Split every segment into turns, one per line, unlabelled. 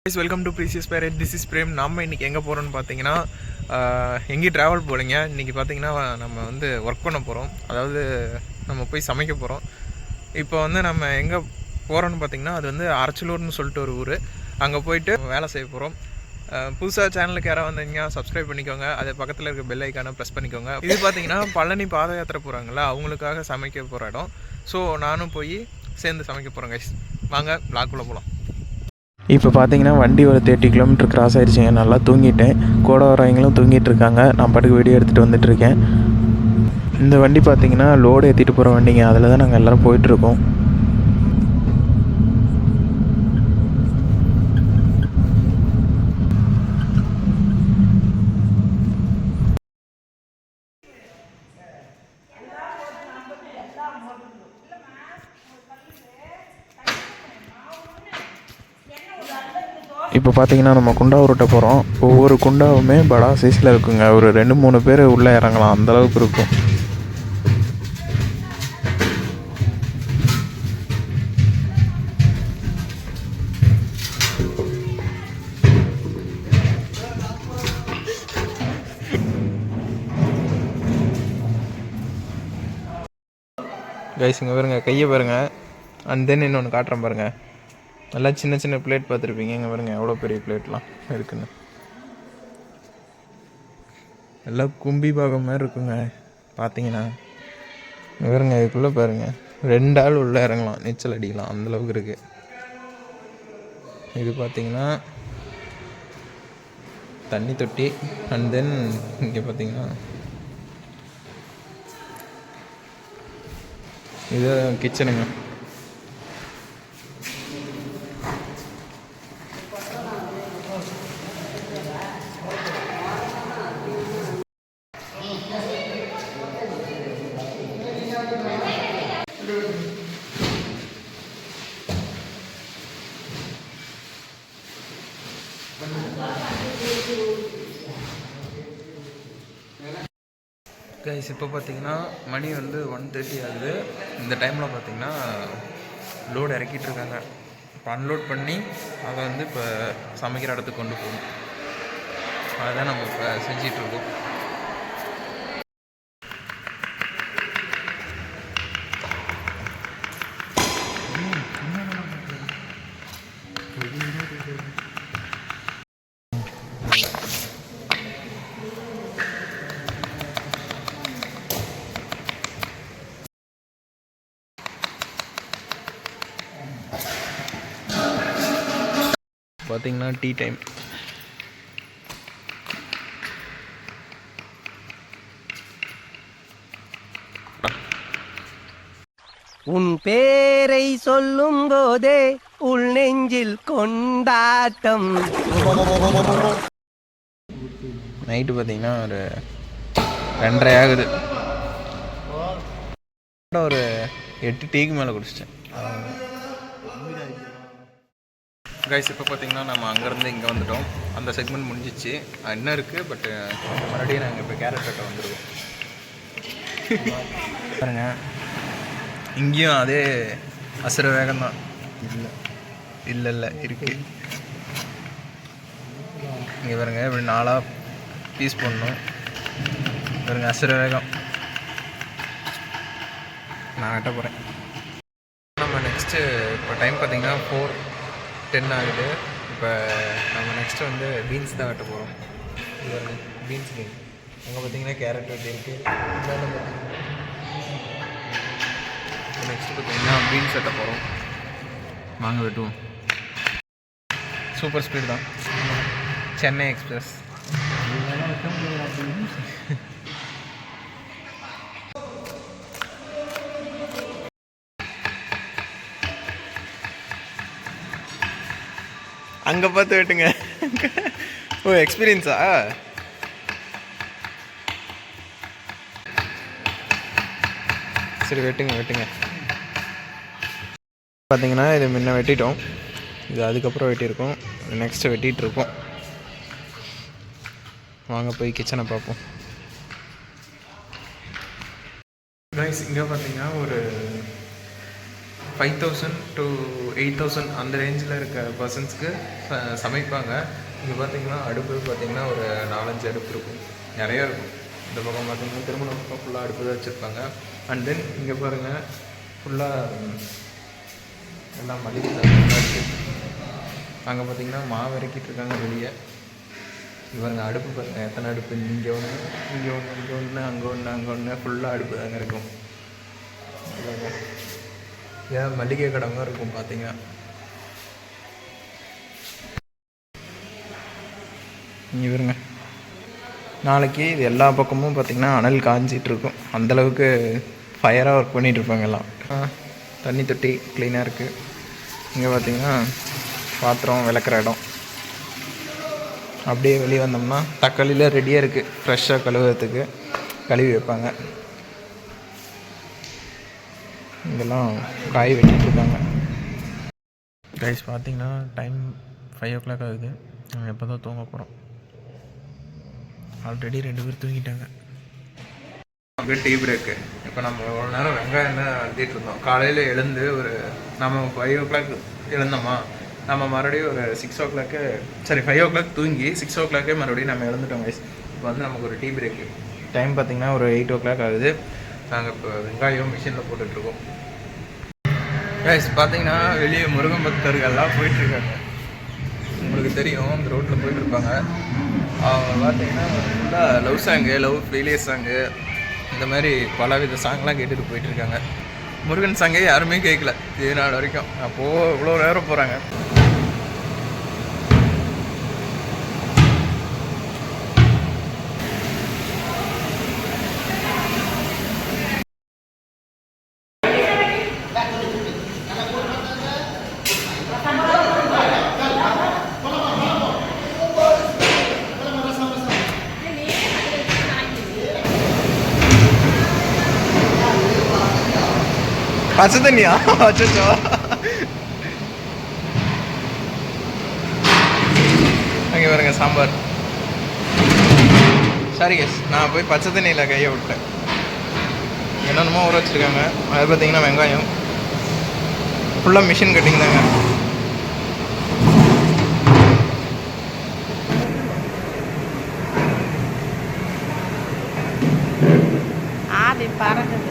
guys, welcome to Precious Parrot. This is Prem. நம்ம இன்றைக்கி எங்கே போகிறோன்னு பார்த்தீங்கன்னா எங்கேயும் ட்ராவல் போகலைங்க. இன்றைக்கி பார்த்தீங்கன்னா நம்ம வந்து ஒர்க் பண்ண போகிறோம். அதாவது நம்ம போய் சமைக்க போகிறோம். இப்போ வந்து நம்ம எங்கே போகிறோன்னு பார்த்தீங்கன்னா அது வந்து அரச்சலூர்னு சொல்லிட்டு ஒரு ஊர். அங்கே போயிட்டு வேலை செய்ய போகிறோம். புதுசாக சேனலுக்கு யாராவது வந்தீங்கன்னா சப்ஸ்கிரைப் பண்ணிக்கோங்க. அது பக்கத்தில் இருக்க பெல் ஐக்கானை ப்ரெஸ் பண்ணிக்கோங்க. இது பார்த்தீங்கன்னா பழனி பாத யாத்திரை போகிறாங்களா, அவங்களுக்காக சமைக்க போகிற இடம். ஸோ நானும் போய் சேர்ந்து சமைக்க போகிறேன் கைஸ். வாங்க ப்ளாக்குள்ளே போகலாம்.
இப்போ பார்த்தீங்கன்னா வண்டி ஒரு 30 கிலோமீட்டர் கிராஸ் ஆகிடுச்சிங்க. நல்லா தூங்கிட்டேன். கூட வரவங்களும் தூங்கிட்டு இருக்காங்க. நான் பாட்டுக்கு வீடியோ எடுத்துகிட்டு வந்துட்டுருக்கேன். இந்த வண்டி பார்த்தீங்கன்னா லோடு ஏற்றிட்டு போகிற வண்டிங்க. அதில் தான் நாங்கள் எல்லோரும் போயிட்டுருக்கோம். இப்போ பார்த்தீங்கன்னா நம்ம குண்டா உருட்ட போகிறோம். ஒவ்வொரு குண்டாவுமே படா சைஸில் இருக்குங்க. ஒரு 2-3 பேர் உள்ளே இறங்கலாம், அந்தளவுக்கு இருக்கும். கைஸ் இங்கே பாருங்கள், கையை பாருங்கள். அண்ட் தென் இன்னொன்று காட்டுறேன் பாருங்கள். நல்லா சின்ன சின்ன பிளேட் பார்த்துருப்பீங்க. இங்கே பாருங்கள் எவ்வளோ பெரிய பிளேட்லாம் இருக்குன்னு. நல்லா கும்பி பாகம் மாதிரி இருக்குங்க பார்த்தீங்கன்னா. இங்கே பாருங்க, இதுக்குள்ளே பாருங்கள் 2 ஆள் உள்ளே இறங்கலாம், நீச்சல் அடிக்கலாம், அந்தளவுக்கு இருக்குது. இது பார்த்தீங்கன்னா தண்ணி தொட்டி. அண்ட் தென் இங்கே பார்த்தீங்கன்னா இது கிச்சனுங்க. கைஸ் இப்போ பார்த்தீங்கன்னா மணி வந்து 1:30 ஆகுது. இந்த டைமில் பார்த்தீங்கன்னா லோடு இறக்கிட்டு இருக்காங்க. இப்போ அன்லோட் பண்ணி அதை வந்து இப்போ சமைக்கிற இடத்துக்கு கொண்டு போகணும். அதுதான் நம்ம இப்போ செஞ்சிகிட்ருக்கோம். பார்த்தீங்கன்னா டீ டைம்.
உன் பேரை சொல்லும் போதே உள் நெஞ்சில் கொண்டாட்டம்.
நைட்டு பார்த்தீங்கன்னா ஒரு 2:30 ஆகுது. ஒரு 8 டீக்கு மேலே குடிச்சிட்டேன்.
கைஸ் இப்போ பார்த்தீங்கன்னா நம்ம அங்கேருந்து இங்கே வந்துட்டோம். அந்த செக்மெண்ட் முடிஞ்சிச்சு. என்ன இருக்குது, பட்டு மறுபடியும் நாங்கள் இப்போ கேரட் கட்டை வந்துடுவோம்.
பாருங்க,
இங்கேயும் அதே அசுர வேகம் தான். இல்லை இருக்குது. இங்கே பாருங்க, இப்படி 4 பீஸ் போடணும். பாருங்க அசுர வேகம். நான் கட்ட போகிறேன். நம்ம நெக்ஸ்ட்டு இப்போ டைம் பார்த்தீங்கன்னா 4:10 ஆகுது. இப்போ நம்ம நெக்ஸ்ட்டு வந்து பீன்ஸ் தான் வெட்ட போகிறோம். இது பீன்ஸ் கேம். அங்கே பார்த்தீங்கன்னா கேரட் வெட்டி இருக்குது. நெக்ஸ்ட்டு பார்த்தீங்கன்னா பீன்ஸ் வெட்ட போகிறோம். வாங்க வெட்டுவோம். சூப்பர் ஸ்பீட் தான், சென்னை எக்ஸ்பிரஸ். அங்கே பார்த்து வெட்டுங்க. ஓ, எக்ஸ்பீரியன்ஸா? சரி வெட்டுங்க. பார்த்தீங்கன்னா இது முன்ன வெட்டிட்டோம். இது அதுக்கப்புறம் வெட்டியிருக்கோம். நெக்ஸ்ட்டு வெட்டிகிட்ருக்கோம். வாங்க போய் கிச்சனை பார்ப்போம். கைஸ் இங்கே பார்த்தீங்கன்னா ஒரு 5,000 to 8,000 அந்த ரேஞ்சில் இருக்க பர்சன்ஸ்க்கு சமைப்பாங்க. இங்கே பார்த்தீங்கன்னா அடுப்பு பார்த்தீங்கன்னா ஒரு 4-5 அடுப்பு இருக்கும், நிறையா இருக்கும். இந்த பக்கம் பார்த்தீங்கன்னா திருமணம் பக்கம் ஃபுல்லாக அடுப்பு தான் வச்சுருப்பாங்க. அண்ட் தென் இங்கே பாருங்கள் ஃபுல்லாக எல்லாம் மளிகை சாமான்லாம் இருக்குது. அங்கே பார்த்தீங்கன்னா மாவு இறக்கிட்டு இருக்காங்க வெளியே. இவங்க அடுப்பு பாருங்கள் எத்தனை அடுப்பு, இங்கே ஒன்று இங்கே ஒன்று இங்கே ஒன்று அங்கே ஒன்று அங்கே ஒன்று ஃபுல்லாக அடுப்பு தாங்க இருக்கும். ஏன் மளிகை கடை இருக்கும் பார்த்தீங்க. இங்கே வருங்க நாளைக்கு இது எல்லா பக்கமும் பார்த்திங்கன்னா அனல் காஞ்சிட்ருக்கும், அந்தளவுக்கு ஃபயராக ஒர்க் பண்ணிகிட்ருப்பாங்க எல்லாம். தண்ணி தொட்டி க்ளீனாக இருக்குது. இங்கே பார்த்திங்கன்னா பாத்திரம் விளக்குற இடம். அப்படியே வெளியே வந்தோம்னா தக்காளியில் ரெடியாக இருக்குது, ஃப்ரெஷ்ஷாக கழுவுறதுக்கு கழுவி வைப்பாங்க. இதெல்லாம் காய் வெட்டிகிட்ருக்காங்க. கைஸ் பார்த்திங்கன்னா டைம் 5 o'clock ஆகுது. நாங்கள் எப்போ தான் தூங்க போகிறோம். ஆல்ரெடி 2 பேர் தூங்கிட்டாங்க. அப்படியே டீ பிரேக்கு. இப்போ நம்ம ஒரு நேரம் வெங்காயம் தான் அழுத்திட்டு இருந்தோம். காலையில் எழுந்து ஒரு நம்ம 5 o'clock எழுந்தோமா, நம்ம மறுபடியும் ஒரு 6 o'clock 5 o'clock தூங்கி 6 o'clock மறுபடியும் நம்ம எழுந்துட்டோம் கைஸ். இப்போ வந்து நமக்கு ஒரு டீ பிரேக்கு. டைம் பார்த்திங்கன்னா ஒரு 8 o'clock ஆகுது. நாங்கள் இப்போ வெங்காயம் மிஷினில் போட்டுட்ருக்கோம். கைஸ் பார்த்திங்கன்னா வெளியே முருகன் பக்தர்கள்லாம் போயிட்டுருக்காங்க. உங்களுக்கு தெரியும், அந்த ரோட்டில் போயிட்டுருப்பாங்க. அவங்க பார்த்திங்கன்னா ஃபுல்லாக love song, love failure song, இந்த மாதிரி பலவித சாங்லாம் கேட்டுட்டு போயிட்டுருக்காங்க. முருகன் சாங்கே யாருமே கேட்கல இது நாள் வரைக்கும். அப்போது இவ்வளோ நேரம் போகிறாங்க. பச்சை தண்ணியா? அச்சோ. அங்கே பாருங்க சாம்பார். சாரி கேஸ், நான் போய் பச்சை தண்ணியில் கையை விட்டேன். என்னென்னமோ ஊற வச்சுருக்காங்க. அது பார்த்தீங்கன்னா வெங்காயம் ஃபுல்லாக மிஷின் கட்டிங் தாங்க.
ஆவி பறக்குது.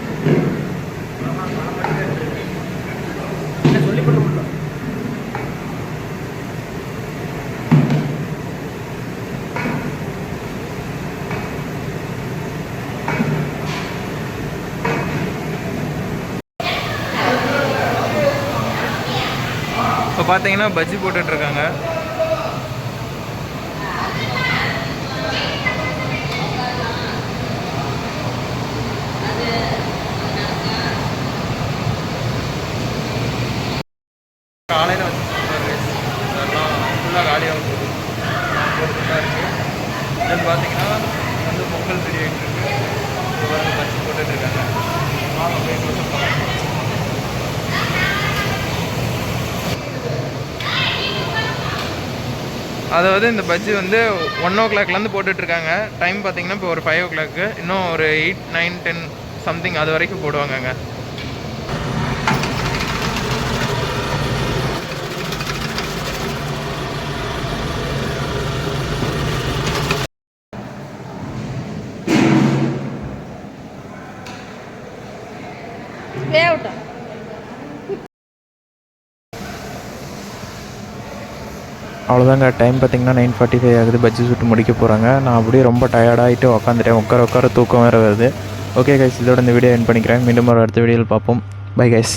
இப்போ பார்த்தீங்கன்னா பஜ்ஜி போட்டுட்ருக்காங்க. காலையில் வச்சு அதெல்லாம் ஃபுல்லாக காலியாக போகுது. போட்டுட்டு இருக்குது. தென் பார்த்தீங்கன்னா வந்து பொங்கல் ரெடி ஆகிட்டு இருக்கு. பஜ்ஜி போட்டுட்ருக்காங்க. அதாவது இந்த பஜ்ஜி வந்து 1 o'clockலேருந்து போட்டுட்ருக்காங்க. டைம் பார்த்தீங்கன்னா இப்போ ஒரு 5 o'clock, இன்னும் ஒரு 8, 9, 10 சம்திங் அது வரைக்கும் போடுவாங்கங்க. அவ்வளோதாங்க. டைம் பார்த்திங்கன்னா 9:45 ஆகுது. பஜ்ஜி சுட்டு முடிக்க போகிறாங்க. நான் அப்படியே ரொம்ப டயர்டாகிட்டு உட்காந்துட்டேன். உட்கார தூக்கம் வேறு வருது. ஓகே கைஸ், இதோட இந்த வீடியோ எண்ட் பண்ணிக்கிறேன். மீண்டும் ஒரு அடுத்த வீடியோவில் பார்ப்போம். Bye guys.